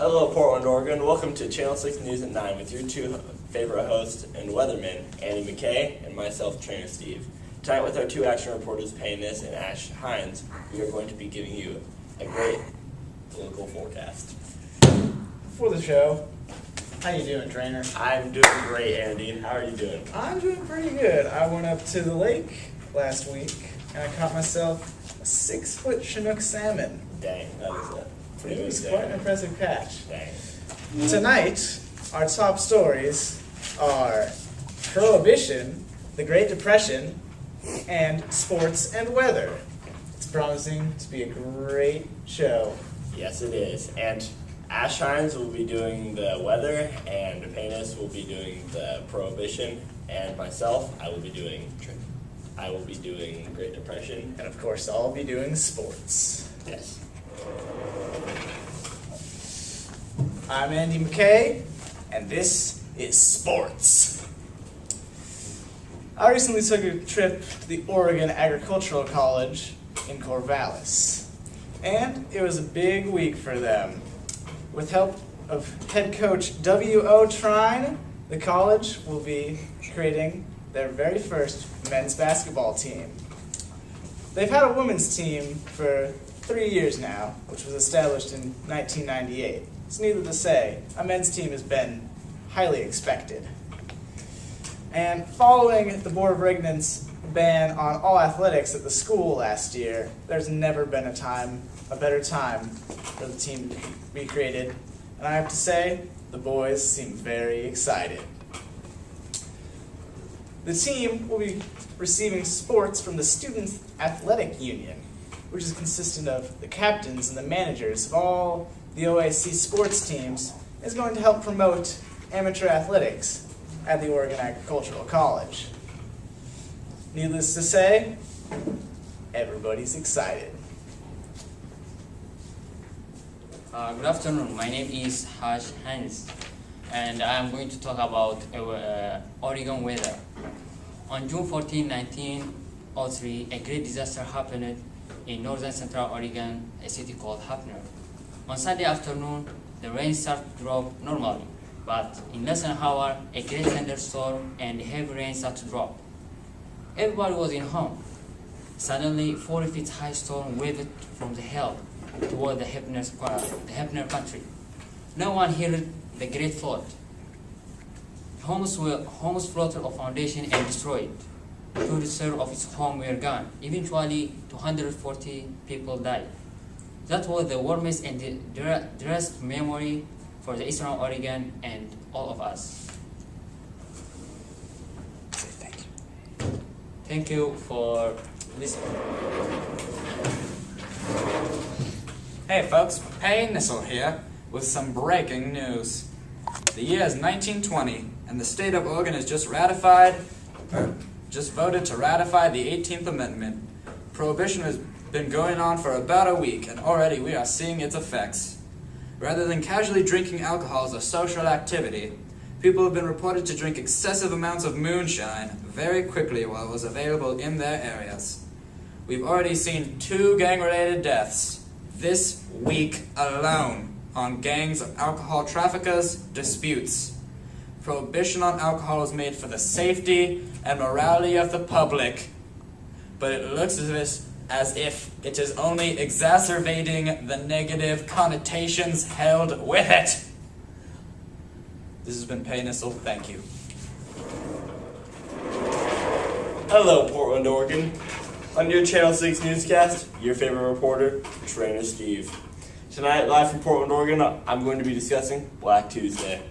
Hello, Portland, Oregon. Welcome to Channel 6 News at 9 with your two favorite hosts and weathermen, Andy McKay and myself, Trainer Steve. Tonight with our two action reporters, Paynes and Ash Hines, we are going to be giving you a great local forecast. For the show, how you doing, Trainer? I'm doing great, Andy. How are you doing? I'm doing pretty good. I went up to the lake last week, and I caught myself a 6-foot Chinook salmon. Dang, that is a pretty It was big quite an day. impressive catch. Dang. Tonight, our top stories are Prohibition, the Great Depression, and sports and weather. It's promising to be a great show. Yes, it is. And Ash Hines will be doing the weather, and Paynes will be doing the Prohibition, and myself, I will be doing Great Depression. And of course, I'll be doing sports. Yes. I'm Andy McKay, and this is sports. I recently took a trip to the Oregon Agricultural College in Corvallis, and it was a big week for them. With help of head coach W.O. Trine, the college will be creating their very first men's basketball team. They've had a women's team for 3 years now, which was established in 1998. It's needless to say, a men's team has been highly expected. And following the Board of Regents' ban on all athletics at the school last year, there's never been a better time for the team to be created. And I have to say, the boys seem very excited. The team will be receiving sports from the Student Athletic Union, which is consistent of the captains and the managers of all the OAC sports teams, is going to help promote amateur athletics at the Oregon Agricultural College. Needless to say, everybody's excited. Good afternoon. My name is Ash Hines, and I am going to talk about Oregon weather. On June 14, 1903, a great disaster happened in northern central Oregon, a city called Hafner. On Sunday afternoon, the rain started to drop normally, but in less than an hour, a great thunderstorm and heavy rain started to drop. Everybody was in home. Suddenly, 40 feet high storm waved from the hill toward the Hafner country. No one heard the great flood. Homes floated off foundation and destroyed. 2/3 of its home were gone. Eventually, 240 people died. That was the warmest and the dearest memory for the Eastern Oregon and all of us. Thank you. Thank you for listening. Hey folks, Paynes here with some breaking news. The year is 1920, and the state of Oregon has just voted to ratify the 18th Amendment. Prohibition has been going on for about a week, and already we are seeing its effects. Rather than casually drinking alcohol as a social activity, people have been reported to drink excessive amounts of moonshine very quickly while it was available in their areas. We've already seen 2 gang-related deaths this week alone on gangs of alcohol traffickers' disputes. Prohibition on alcohol is made for the safety and morality of the public, but it looks as if it is only exacerbating the negative connotations held with it. This has been Paynes, thank you. Hello, Portland, Oregon. On your Channel 6 newscast, your favorite reporter, Trainer Steve. Tonight, live from Portland, Oregon, I'm going to be discussing Black Tuesday.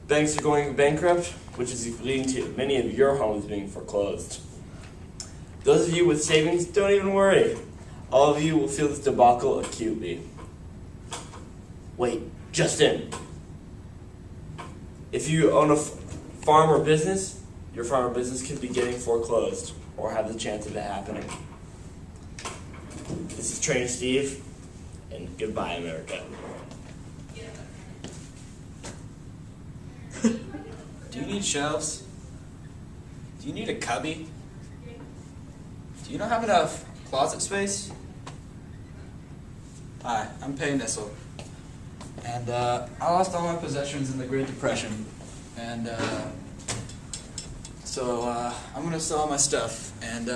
Banks are going bankrupt, which is leading to many of your homes being foreclosed. Those of you with savings, don't even worry. All of you will feel this debacle acutely. Wait, Justin. If you own a farm or business, your farm or business could be getting foreclosed or have the chance of it happening. This is Trainer Steve, and goodbye, America. Do you need shelves? Do you need a cubby? Do you not have enough closet space? Hi, I'm Paynes. And I lost all my possessions in the Great Depression. And so I'm going to sell all my stuff, and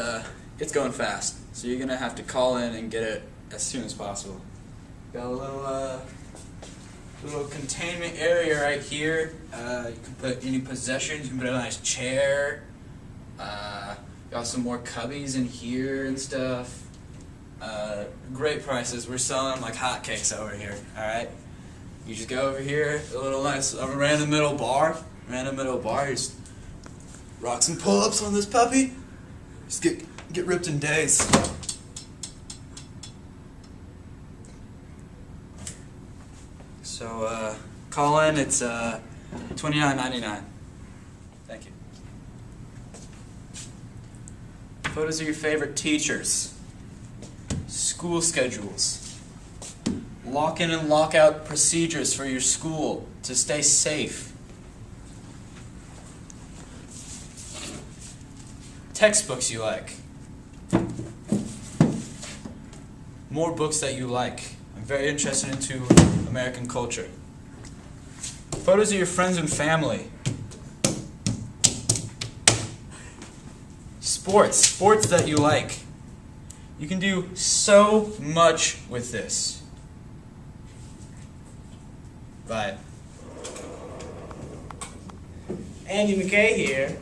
it's going fast. So you're going to have to call in and get it as soon as possible. Got a little containment area right here. You can put any possessions. You can put a nice chair. Got some more cubbies in here and stuff. Great prices. We're selling them like hotcakes over here. All right. You just go over here, a little nice random middle bar. You just rock some pull-ups on this puppy. Just get ripped in days. So call in. It's $29.99. Thank you. Photos of your favorite teachers. School schedules. Lock-in and lock-out procedures for your school to stay safe. Textbooks you like. More books that you like. I'm very interested into American culture. Photos of your friends and family. Sports that you like. You can do so much with this. Bye. Andy McKay here.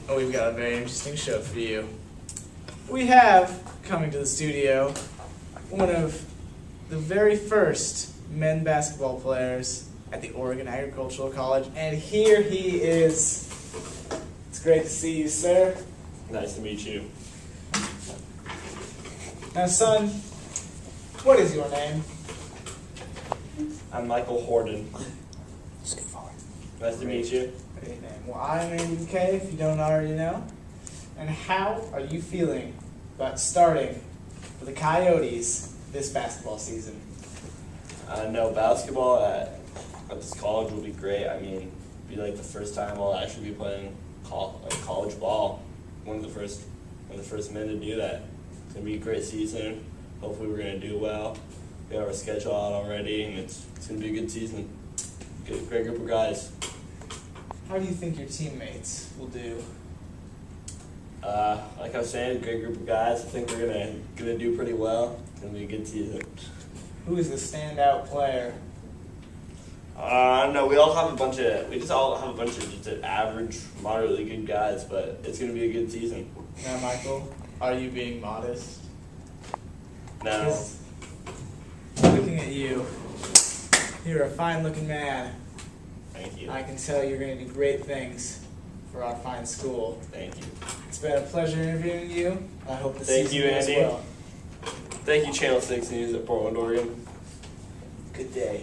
Oh, we've got a very interesting show for you. We have, coming to the studio, one of the very first men basketball players at the Oregon Agricultural College, and here he is. It's great to see you, sir. Nice to meet you. Now, son, what is your name? I'm Michael Horden. Nice to meet you. Great name. Well, I'm Andy McKay, if you don't already know. And how are you feeling about starting for the Coyotes this basketball season? No, basketball at this college will be great. I mean, it'll be like the first time I'll actually be playing college ball. One of the first men to do that. It's gonna be a great season. Hopefully, we're gonna do well. We have our schedule out already, and it's gonna be a good season. Great group of guys. How do you think your teammates will do? Like I was saying, a great group of guys. I think we're gonna do pretty well. It's gonna be a good season. Who is the standout player? No, we all have a bunch of just average, moderately good guys, but it's gonna be a good season. Now, Michael, are you being modest? No. Looking at you, you're a fine-looking man. Thank you. I can tell you're going to do great things for our fine school. Thank you. It's been a pleasure interviewing you. I hope the Thank season you, goes Andy. well. Thank you, Channel 6 News at Portland, Oregon. Good day.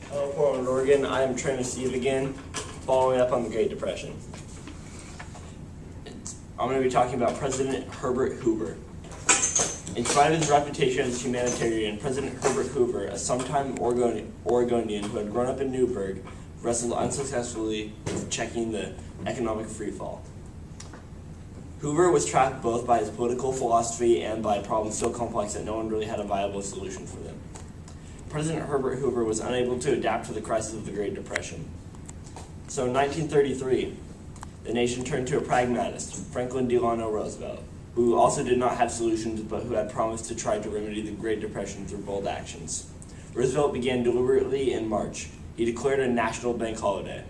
Hello, Portland, Oregon. I am Trainer Steve again, following up on the Great Depression. I'm going to be talking about President Herbert Hoover. In spite of his reputation as a humanitarian, President Herbert Hoover, a sometime Oregonian who had grown up in Newburgh, wrestled unsuccessfully with checking the economic freefall. Hoover was trapped both by his political philosophy and by problems so complex that no one really had a viable solution for them. President Herbert Hoover was unable to adapt to the crisis of the Great Depression. So in 1933, the nation turned to a pragmatist, Franklin Delano Roosevelt, who also did not have solutions but who had promised to try to remedy the Great Depression through bold actions. Roosevelt began deliberately in March. He declared a national bank holiday,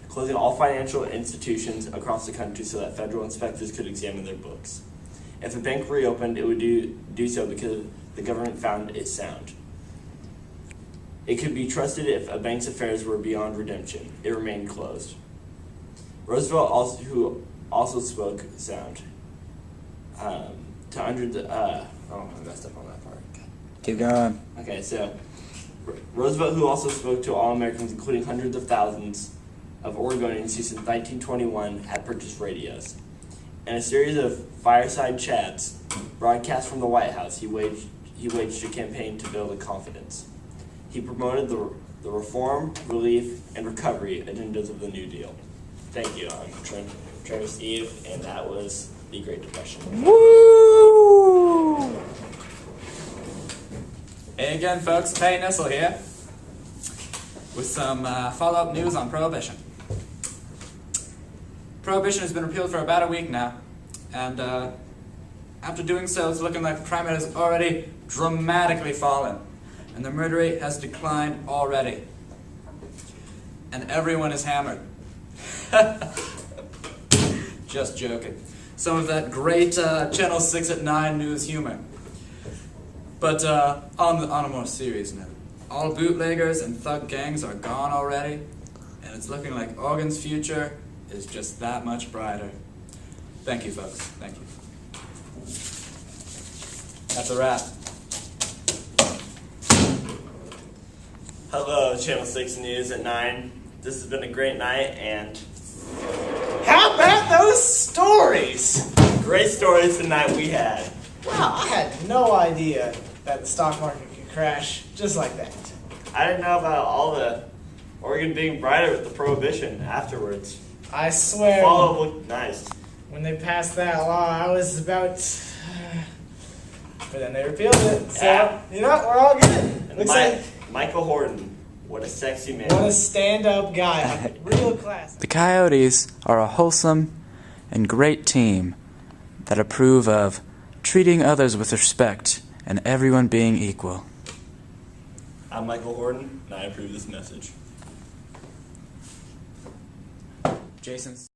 closing all financial institutions across the country so that federal inspectors could examine their books. If a bank reopened, it would do so because the government found it sound. It could be trusted if a bank's affairs were beyond redemption. It remained closed. Roosevelt, who also spoke sound, to hundreds of, I messed up on that part. Keep going. Okay, so Roosevelt, who also spoke to all Americans, including hundreds of thousands of Oregonians who since 1921 had purchased radios. In a series of fireside chats broadcast from the White House, he waged a campaign to build a confidence. He promoted the reform, relief, and recovery agendas of the New Deal. Thank you. I'm Trainer Steve, and that was the Great Depression. Woo! And again, folks. Pay Nissel here with some follow-up news on Prohibition. Prohibition has been repealed for about a week now, and after doing so, it's looking like crime rate has already dramatically fallen, and the murder rate has declined already. And everyone is hammered. Just joking. Some of that great Channel 6 at 9 news humor. But on a more serious note, all bootleggers and thug gangs are gone already, and it's looking like Oregon's future is just that much brighter. Thank you, folks. Thank you. That's a wrap. Hello, Channel 6 News at 9. This has been a great night, and How about those stories? great stories tonight we had. Wow, I had no idea that the stock market could crash just like that. I didn't know about all the Oregon being brighter with the prohibition afterwards. I swear, Follow looked nice. when they passed that law, I was about... But then they repealed it, so, Yeah. you know, we're all good. And Looks like Michael Horton, what a sexy man. what a stand-up guy. Real class. The Coyotes are a wholesome and great team that approve of treating others with respect and everyone being equal. I'm Michael Horton, and I approve this message. Jason's